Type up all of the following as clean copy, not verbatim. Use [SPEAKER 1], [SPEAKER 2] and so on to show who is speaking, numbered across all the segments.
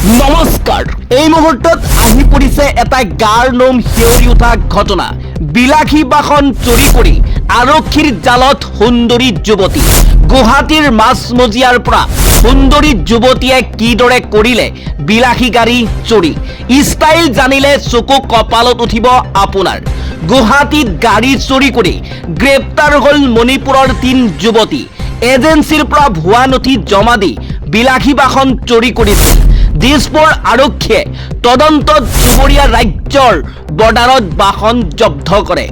[SPEAKER 1] নমস্কাৰ এই মুহূৰ্তত আহি পৰিছে এটা গাৰ নোম শিয়ৰি উঠা ঘটনা বিলাসী বাহন চুৰি কৰি আৰক্ষীৰ জালত সুন্দৰী যুৱতী গুৱাহাটীৰ মাছমজিয়াৰ পৰা সুন্দৰী যুৱতীয়ে কিদৰে কৰিলে বিলাসী গাড়ী চুৰি ষ্টাইল জানিলে চকু কপালত উঠিব আপোনাৰ গুৱাহাটীত গাড়ী চুৰি কৰি গ্ৰেপ্তাৰ হ'ল মণিপুৰৰ 3 যুৱতী এজেন্সিৰ পৰা ভুৱা নথি জমা দি বিলাসী বাহন চুৰি কৰিছিল দিছপুৰ আৰক্ষীয়ে তদন্তত চুবুৰীয়া ৰাজ্যৰ বৰ্ডাৰত বাহন জব্দ কৰে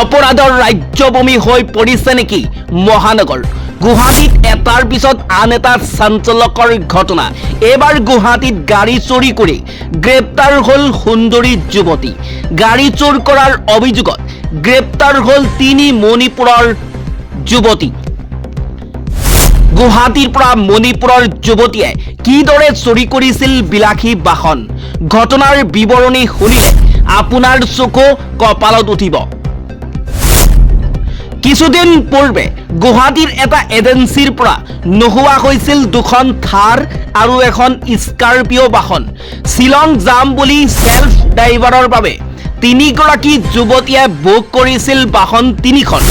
[SPEAKER 1] অপৰাধৰ ৰাজ্যভূমি হৈ পৰিছে নেকি মহানগৰ গুৱাহাটীত এটাৰ পিছত আন এটা চাঞ্চল্যকৰ ঘটনা এবাৰ গুৱাহাটীত গাড়ী চুৰি কৰি গ্ৰেপ্তাৰ হ'ল সুন্দৰী যুৱতী গাড়ী চুৰ কৰাৰ অভিযোগত গ্ৰেপ্তাৰ হ'ল 3 মণিপুৰৰ যুৱতী গুৱাহাটীৰ পৰা মণিপুৰৰ যুৱতীয়ে কিদৰে চুৰি কৰিছিল বিলাসী বাহন ঘটনাৰ বিৱৰণী শুনিলে আপোনাৰ চকু কপালত উঠিব কিছুদিন পূৰ্বে গুৱাহাটীৰ এটা এজেন্সিৰ পৰা নোহোৱা হৈছিল 2খন থাৰ আৰু এখন স্কৰ্পিঅ বাহন শিলং যাম বুলি সেলফ ড্ৰাইভাৰৰ বাবে 3 গৰাকী যুৱতীয়ে বুক কৰিছিল বাহন 3খন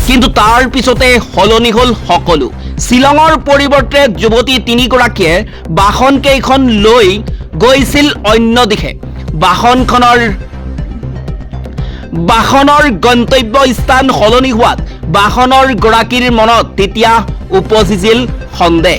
[SPEAKER 1] কিন্তু তাৰ পিছতে হলনি হল সকলো শিলঙৰ পৰিৱৰ্তে যুৱতী 3 গৰাকীয়ে বাহন কেইখন লৈ গৈছিল অন্য দিশে বাহনৰ গন্তব্য স্থান হলনি হোৱাত বাহনৰ গৰাকীৰ মনত তেতিয়া উপজিছিল সন্দেহ